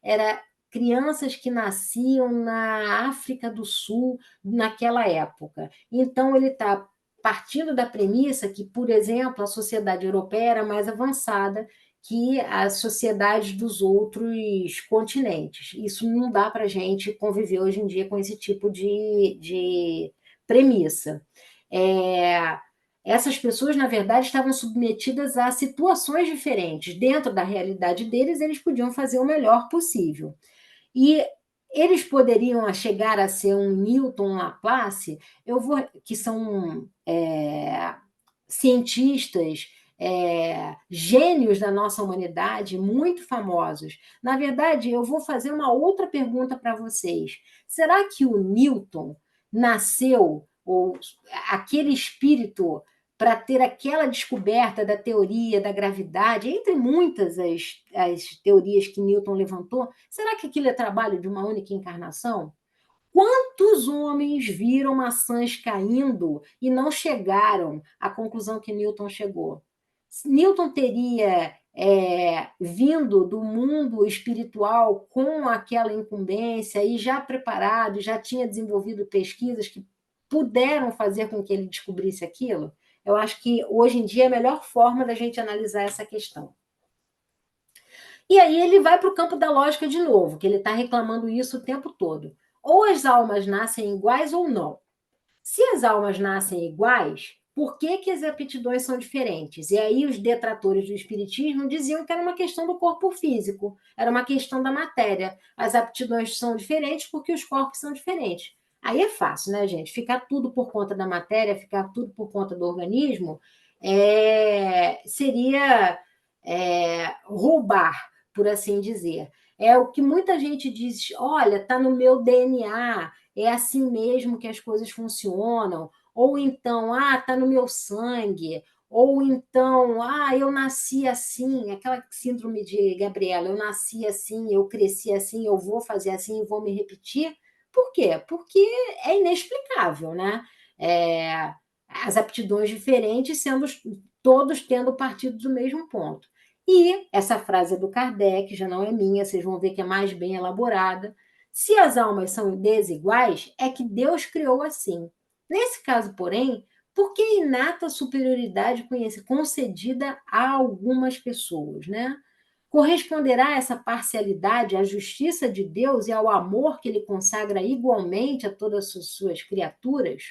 era crianças que nasciam na África do Sul naquela época. Então, ele está partindo da premissa que, por exemplo, a sociedade europeia era mais avançada que as sociedades dos outros continentes. Isso não dá para a gente conviver hoje em dia com esse tipo de premissa. Essas pessoas, na verdade, estavam submetidas a situações diferentes. Dentro da realidade deles, eles podiam fazer o melhor possível. E eles poderiam chegar a ser um Newton, um Laplace, que são cientistas, gênios da nossa humanidade, muito famosos. Na verdade, eu vou fazer uma outra pergunta para vocês. Será que o Newton nasceu, ou aquele espírito, para ter aquela descoberta da teoria da gravidade, entre muitas as teorias que Newton levantou, será que aquilo é trabalho de uma única encarnação? Quantos homens viram maçãs caindo e não chegaram à conclusão que Newton chegou? Newton teria vindo do mundo espiritual com aquela incumbência e já preparado, já tinha desenvolvido pesquisas que puderam fazer com que ele descobrisse aquilo? Eu acho que hoje em dia é a melhor forma da gente analisar essa questão. E aí ele vai para o campo da lógica de novo, que ele está reclamando isso o tempo todo. Ou as almas nascem iguais ou não. Se as almas nascem iguais, por que as aptidões são diferentes? E aí os detratores do espiritismo diziam que era uma questão do corpo físico, era uma questão da matéria. As aptidões são diferentes porque os corpos são diferentes. Aí é fácil, né, gente? Ficar tudo por conta da matéria, ficar tudo por conta do organismo, seria roubar, por assim dizer. É o que muita gente diz: olha, está no meu DNA, é assim mesmo que as coisas funcionam. Ou então, está no meu sangue. Ou então, eu nasci assim, aquela síndrome de Gabriela, eu nasci assim, eu cresci assim, eu vou fazer assim e vou me repetir. Por quê? Porque é inexplicável, né? As aptidões diferentes, sendo todos tendo partido do mesmo ponto. E essa frase é do Kardec, já não é minha, vocês vão ver que é mais bem elaborada. Se as almas são desiguais, é que Deus criou assim. Nesse caso, porém, por que inata superioridade concedida a algumas pessoas, né? Corresponderá essa parcialidade à justiça de Deus e ao amor que ele consagra igualmente a todas as suas criaturas?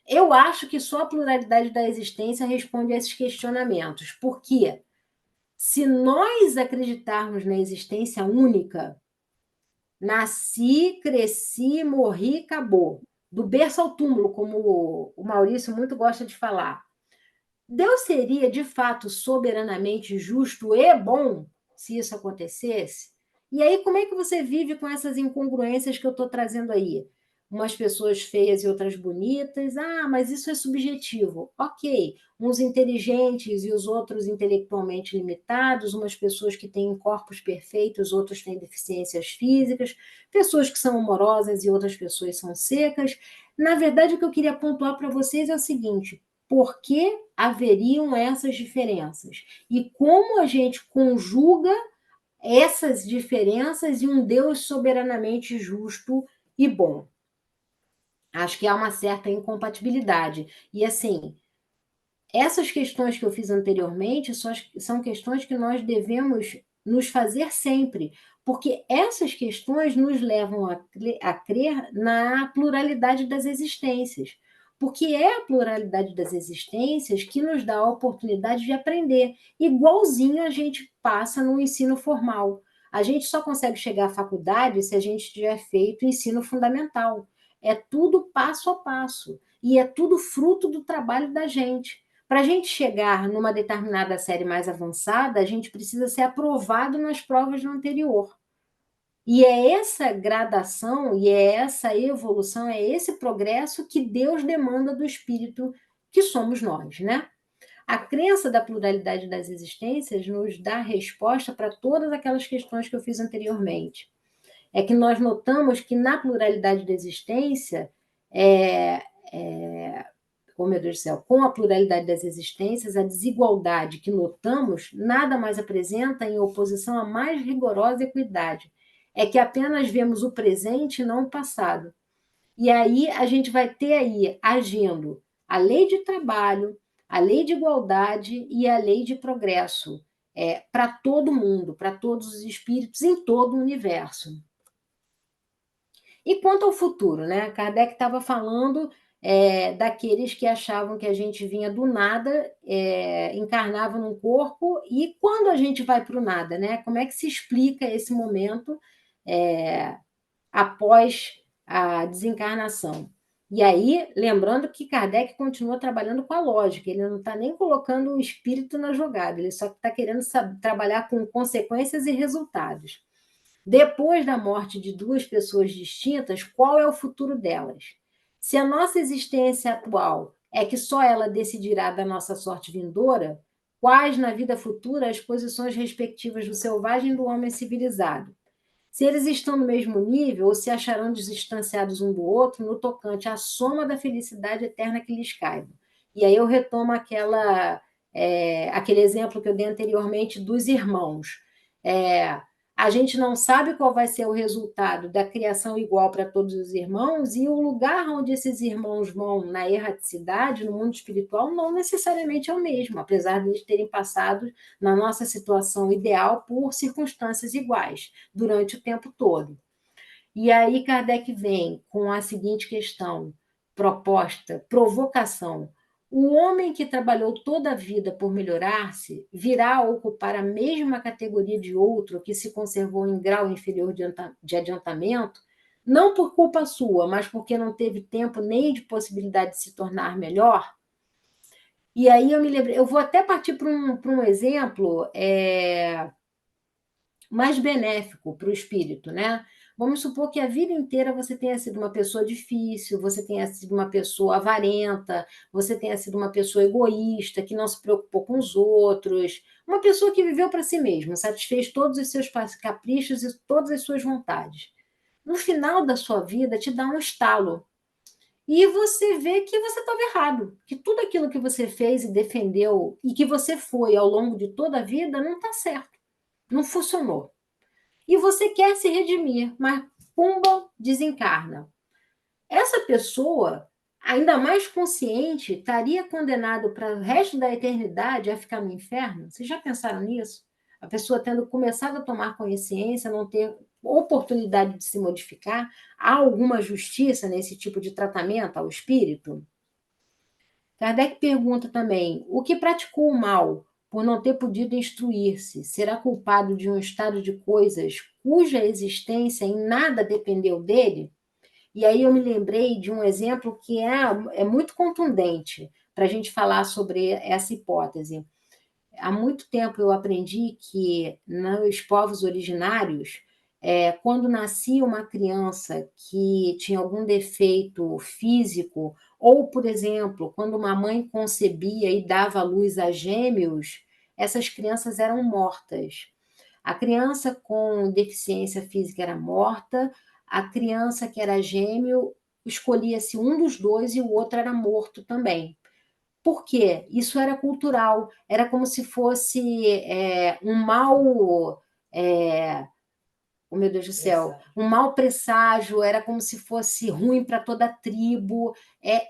Eu acho que só a pluralidade da existência responde a esses questionamentos. Por quê? Se nós acreditarmos na existência única, nasci, cresci, morri, acabou. Do berço ao túmulo, como o Maurício muito gosta de falar. Deus seria, de fato, soberanamente justo e bom se isso acontecesse? E aí, como é que você vive com essas incongruências que eu estou trazendo aí? Umas pessoas feias e outras bonitas. Mas isso é subjetivo. Ok. Uns inteligentes e os outros intelectualmente limitados, umas pessoas que têm corpos perfeitos, outros têm deficiências físicas, pessoas que são amorosas e outras pessoas são secas. Na verdade, o que eu queria pontuar para vocês é o seguinte: por que haveriam essas diferenças e como a gente conjuga essas diferenças em um Deus soberanamente justo e bom. Acho que há uma certa incompatibilidade. E, assim, essas questões que eu fiz anteriormente são questões que nós devemos nos fazer sempre, porque essas questões nos levam a crer na pluralidade das existências, porque é a pluralidade das existências que nos dá a oportunidade de aprender, igualzinho a gente passa no ensino formal. A gente só consegue chegar à faculdade se a gente tiver feito ensino fundamental. É tudo passo a passo, e é tudo fruto do trabalho da gente. Para a gente chegar numa determinada série mais avançada, a gente precisa ser aprovado nas provas do anterior. E é essa gradação, e é essa evolução, é esse progresso que Deus demanda do espírito que somos nós, né? A crença da pluralidade das existências nos dá resposta para todas aquelas questões que eu fiz anteriormente. É que nós notamos que na pluralidade da existência, oh meu Deus do céu, com a pluralidade das existências, a desigualdade que notamos nada mais apresenta em oposição à mais rigorosa equidade. É que apenas vemos o presente e não o passado. E aí a gente vai ter aí agindo a lei de trabalho, a lei de igualdade e a lei de progresso, para todo mundo, para todos os espíritos em todo o universo. E quanto ao futuro, né? Kardec estava falando daqueles que achavam que a gente vinha do nada, encarnava num corpo, e quando a gente vai para o nada, né? Como é que se explica esse momento após a desencarnação? E aí, lembrando que Kardec continua trabalhando com a lógica, ele não está nem colocando o espírito na jogada, ele só está querendo trabalhar com consequências e resultados. Depois da morte de duas pessoas distintas, qual é o futuro delas? Se a nossa existência atual é que só ela decidirá da nossa sorte vindoura, quais na vida futura as posições respectivas do selvagem e do homem civilizado? Se eles estão no mesmo nível ou se acharão distanciados um do outro no tocante à soma da felicidade eterna que lhes caiba. E aí eu retomo aquele exemplo que eu dei anteriormente dos irmãos. A gente não sabe qual vai ser o resultado da criação igual para todos os irmãos, e o lugar onde esses irmãos vão na erraticidade, no mundo espiritual, não necessariamente é o mesmo, apesar de eles terem passado na nossa situação ideal por circunstâncias iguais durante o tempo todo. E aí Kardec vem com a seguinte questão, proposta, provocação. O homem que trabalhou toda a vida por melhorar-se virá a ocupar a mesma categoria de outro que se conservou em grau inferior de adiantamento, não por culpa sua, mas porque não teve tempo nem de possibilidade de se tornar melhor? E aí eu me lembrei, eu vou até partir para um exemplo mais benéfico para o espírito, né? Vamos supor que a vida inteira você tenha sido uma pessoa difícil, você tenha sido uma pessoa avarenta, você tenha sido uma pessoa egoísta, que não se preocupou com os outros, uma pessoa que viveu para si mesma, satisfez todos os seus caprichos e todas as suas vontades. No final da sua vida, te dá um estalo. E você vê que você estava errado, que tudo aquilo que você fez e defendeu e que você foi ao longo de toda a vida não está certo, não funcionou. E você quer se redimir, mas pumba, desencarna. Essa pessoa, ainda mais consciente, estaria condenado para o resto da eternidade a ficar no inferno? Vocês já pensaram nisso? A pessoa tendo começado a tomar consciência, não ter oportunidade de se modificar, há alguma justiça nesse tipo de tratamento ao espírito? Kardec pergunta também, o que praticou o mal por não ter podido instruir-se, será culpado de um estado de coisas cuja existência em nada dependeu dele? E aí eu me lembrei de um exemplo que é muito contundente para a gente falar sobre essa hipótese. Há muito tempo eu aprendi que nos povos originários, quando nascia uma criança que tinha algum defeito físico, ou, por exemplo, quando uma mãe concebia e dava à luz a gêmeos, essas crianças eram mortas. A criança com deficiência física era morta, a criança que era gêmeo, escolhia-se um dos dois e o outro era morto também. Por quê? Isso era cultural, era como se fosse um mal... oh, meu Deus do céu, um mau presságio, era como se fosse ruim para toda a tribo,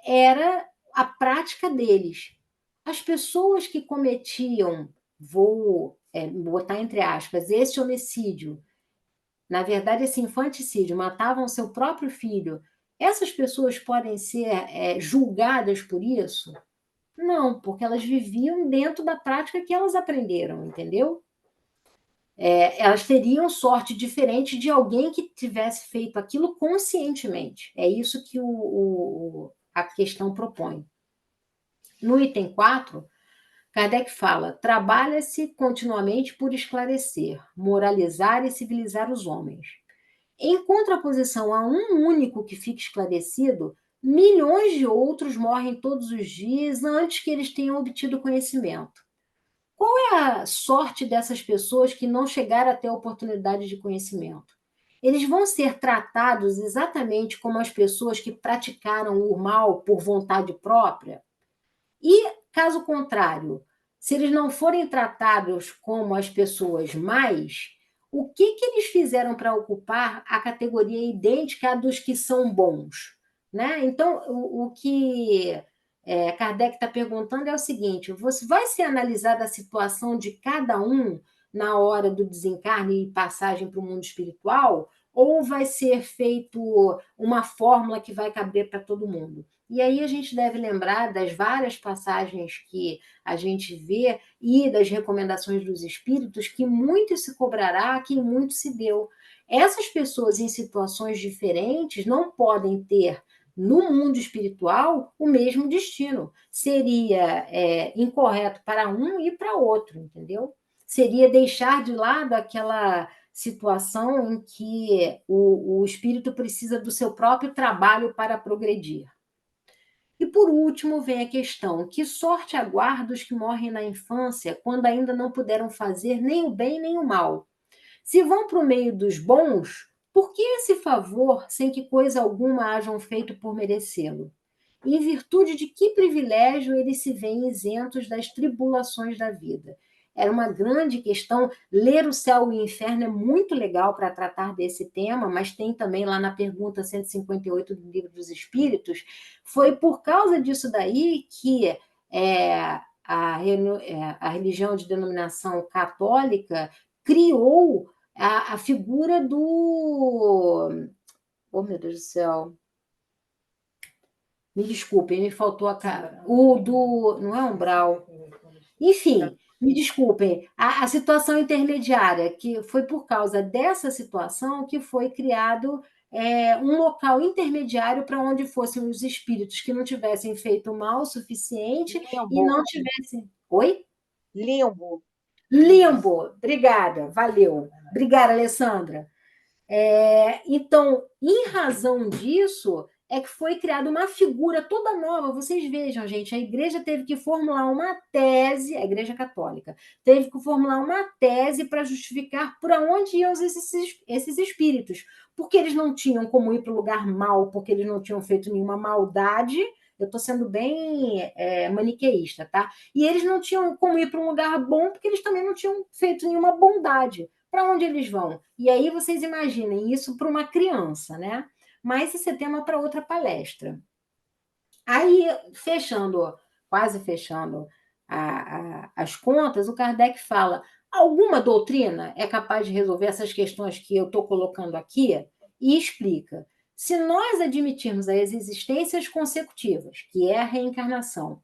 era a prática deles. As pessoas que cometiam, vou botar entre aspas, esse homicídio, na verdade, esse infanticídio, matavam seu próprio filho, essas pessoas podem ser julgadas por isso? Não, porque elas viviam dentro da prática que elas aprenderam, entendeu? Elas teriam sorte diferente de alguém que tivesse feito aquilo conscientemente. É isso que a questão propõe. No item 4, Kardec fala: trabalha-se continuamente por esclarecer, moralizar e civilizar os homens. Em contraposição a um único que fica esclarecido, milhões de outros morrem todos os dias antes que eles tenham obtido conhecimento. Qual é a sorte dessas pessoas que não chegaram a ter a oportunidade de conhecimento? Eles vão ser tratados exatamente como as pessoas que praticaram o mal por vontade própria? E, caso contrário, se eles não forem tratados como as pessoas más, o que eles fizeram para ocupar a categoria idêntica à dos que são bons? Né? Então, o que Kardec está perguntando é o seguinte: você vai ser analisada a situação de cada um na hora do desencarne e passagem para o mundo espiritual, ou vai ser feito uma fórmula que vai caber para todo mundo? E aí a gente deve lembrar das várias passagens que a gente vê e das recomendações dos espíritos, que muito se cobrará, que muito se deu. Essas pessoas em situações diferentes não podem ter no mundo espiritual o mesmo destino. Seria incorreto para um e para outro, entendeu? Seria deixar de lado aquela situação em que o espírito precisa do seu próprio trabalho para progredir. E, por último, vem a questão: que sorte aguarda os que morrem na infância, quando ainda não puderam fazer nem o bem nem o mal? Se vão para o meio dos bons, por que esse favor, sem que coisa alguma hajam feito por merecê-lo? Em virtude de que privilégio eles se veem isentos das tribulações da vida? Era uma grande questão. Ler O Céu e o Inferno é muito legal para tratar desse tema, mas tem também lá na pergunta 158 do Livro dos Espíritos. Foi por causa disso daí que a religião de denominação católica criou a figura do... Oh, meu Deus do céu! Me desculpem, me faltou a cara. O do... Não é umbral. Enfim, me desculpem. A situação intermediária, que foi por causa dessa situação que foi criado um local intermediário para onde fossem os espíritos que não tivessem feito mal o suficiente e não tivessem... Oi? Limbo. Limbo. Obrigada, valeu. Obrigada, Alessandra. Então, em razão disso, é que foi criada uma figura toda nova. Vocês vejam, gente, a igreja teve que formular uma tese, a igreja católica, teve que formular uma tese para justificar por onde iam esses espíritos, porque eles não tinham como ir para o lugar mau, porque eles não tinham feito nenhuma maldade. Eu estou sendo bem maniqueísta, tá? E eles não tinham como ir para um lugar bom, porque eles também não tinham feito nenhuma bondade. Para onde eles vão? E aí vocês imaginem isso para uma criança, né? Mas esse é tema para outra palestra. Aí, quase fechando as contas, o Kardec fala: alguma doutrina é capaz de resolver essas questões que eu estou colocando aqui? E explica: se nós admitirmos as existências consecutivas, que é a reencarnação,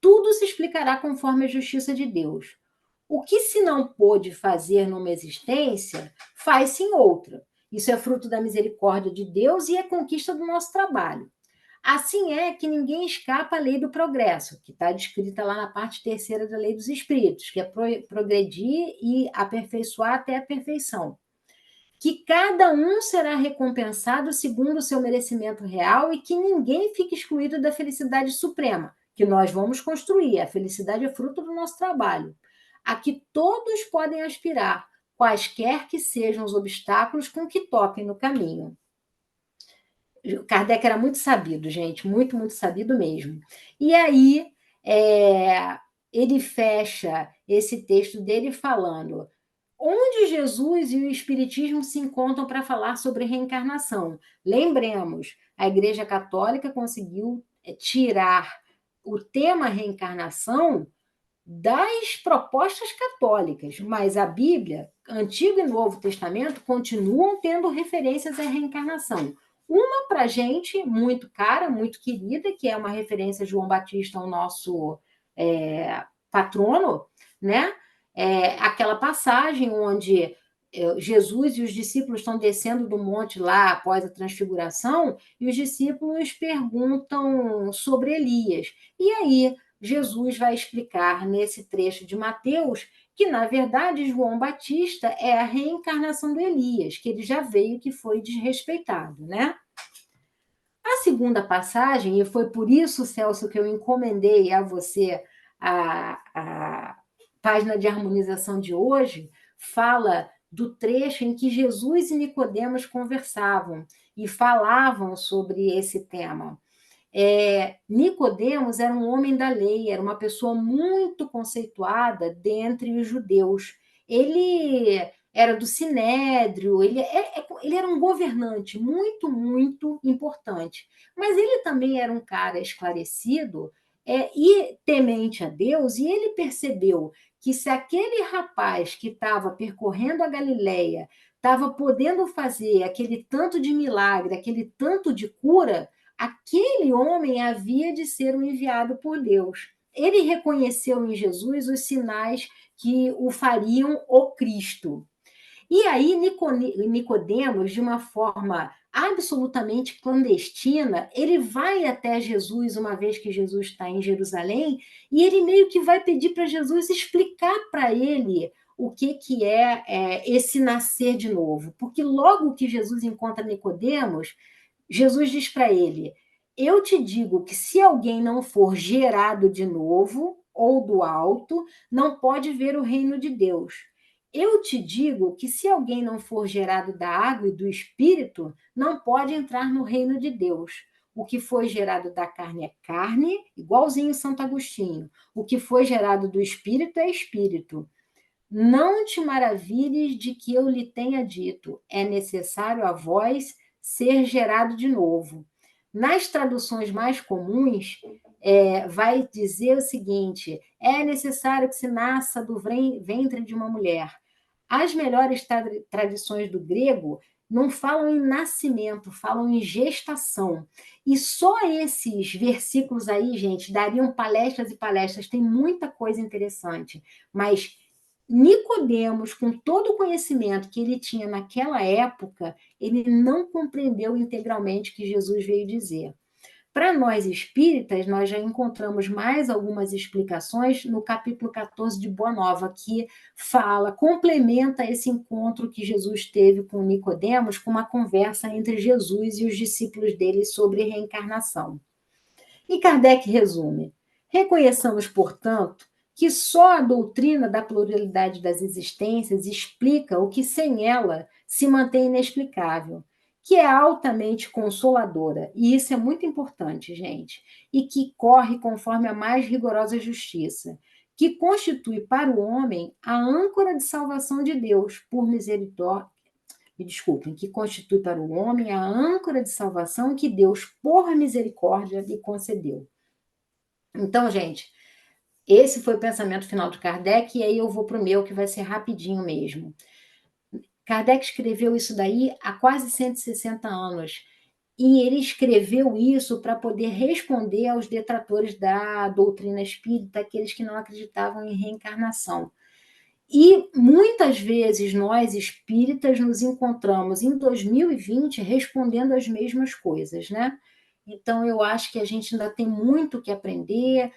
tudo se explicará conforme a justiça de Deus. O que se não pôde fazer numa existência, faz-se em outra. Isso é fruto da misericórdia de Deus e é conquista do nosso trabalho. Assim é que ninguém escapa à lei do progresso, que está descrita lá na parte 3ª da Lei dos Espíritos, que é progredir e aperfeiçoar até a perfeição. Que cada um será recompensado segundo o seu merecimento real e que ninguém fique excluído da felicidade suprema, que nós vamos construir. A felicidade é fruto do nosso trabalho. A que todos podem aspirar, quaisquer que sejam os obstáculos com que toquem no caminho. Kardec era muito sabido, gente, muito, muito sabido mesmo. E aí ele fecha esse texto dele falando onde Jesus e o Espiritismo se encontram para falar sobre reencarnação. Lembremos, a Igreja Católica conseguiu tirar o tema reencarnação das propostas católicas, mas a Bíblia, Antigo e Novo Testamento, continuam tendo referências à reencarnação. Uma para a gente, muito cara, muito querida, que é uma referência a João Batista, o nosso patrono, né? Aquela passagem onde Jesus e os discípulos estão descendo do monte lá após a transfiguração, e os discípulos perguntam sobre Elias. E aí, Jesus vai explicar nesse trecho de Mateus que, na verdade, João Batista é a reencarnação do Elias, que ele já veio e que foi desrespeitado, né? A segunda passagem, e foi por isso, Celso, que eu encomendei a você a página de harmonização de hoje, fala do trecho em que Jesus e Nicodemos conversavam e falavam sobre esse tema. Nicodemos era um homem da lei, era uma pessoa muito conceituada dentre os judeus. Ele era do Sinédrio, ele era um governante muito, muito importante. Mas ele também era um cara esclarecido e temente a Deus, e ele percebeu que se aquele rapaz que estava percorrendo a Galileia estava podendo fazer aquele tanto de milagre, aquele tanto de cura, aquele homem havia de ser um enviado por Deus. Ele reconheceu em Jesus os sinais que o fariam o Cristo. E aí, Nicodemos, de uma forma absolutamente clandestina, ele vai até Jesus, uma vez que Jesus está em Jerusalém, e ele meio que vai pedir para Jesus explicar para ele o que é esse nascer de novo. Porque logo que Jesus encontra Nicodemos, Jesus diz para ele: eu te digo que se alguém não for gerado de novo ou do alto, não pode ver o reino de Deus. Eu te digo que se alguém não for gerado da água e do espírito, não pode entrar no reino de Deus. O que foi gerado da carne é carne, igualzinho Santo Agostinho. O que foi gerado do espírito é espírito. Não te maravilhes de que eu lhe tenha dito, é necessário a vós ser gerado de novo. Nas traduções mais comuns, vai dizer o seguinte: é necessário que se nasça do ventre de uma mulher. As melhores tradições do grego não falam em nascimento, falam em gestação. E só esses versículos aí, gente, dariam palestras e palestras, tem muita coisa interessante. Mas Nicodemos, com todo o conhecimento que ele tinha naquela época, ele não compreendeu integralmente o que Jesus veio dizer. Para nós espíritas, nós já encontramos mais algumas explicações no capítulo 14 de Boa Nova, que complementa esse encontro que Jesus teve com Nicodemos, com uma conversa entre Jesus e os discípulos dele sobre reencarnação. E Kardec resume: reconheçamos, portanto, que só a doutrina da pluralidade das existências explica o que sem ela se mantém inexplicável, que é altamente consoladora, e isso é muito importante, gente, e que corre conforme a mais rigorosa justiça, que constitui para o homem a âncora de salvação de Deus, por misericórdia, que constitui para o homem a âncora de salvação que Deus, por misericórdia, lhe concedeu. Então, gente, esse foi o pensamento final de Kardec, e aí eu vou para o meu, que vai ser rapidinho mesmo. Kardec escreveu isso daí há quase 160 anos, e ele escreveu isso para poder responder aos detratores da doutrina espírita, aqueles que não acreditavam em reencarnação. E muitas vezes nós espíritas nos encontramos em 2020 respondendo as mesmas coisas, né? Então eu acho que a gente ainda tem muito o que aprender,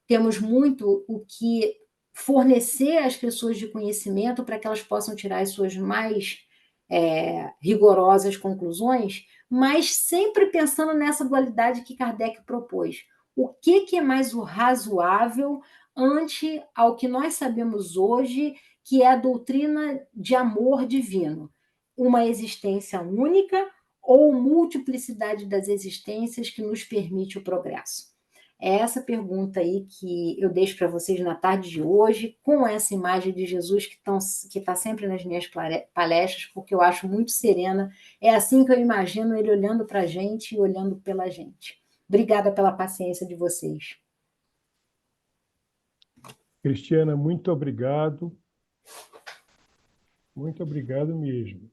temos muito o que fornecer às pessoas de conhecimento para que elas possam tirar as suas mais rigorosas conclusões, mas sempre pensando nessa dualidade que Kardec propôs. O que é mais o razoável ante ao que nós sabemos hoje, que é a doutrina de amor divino? Uma existência única ou multiplicidade das existências que nos permite o progresso? É essa pergunta aí que eu deixo para vocês na tarde de hoje, com essa imagem de Jesus que está sempre nas minhas palestras, porque eu acho muito serena. É assim que eu imagino ele olhando para a gente e olhando pela gente. Obrigada pela paciência de vocês. Cristiana, muito obrigado. Muito obrigado mesmo.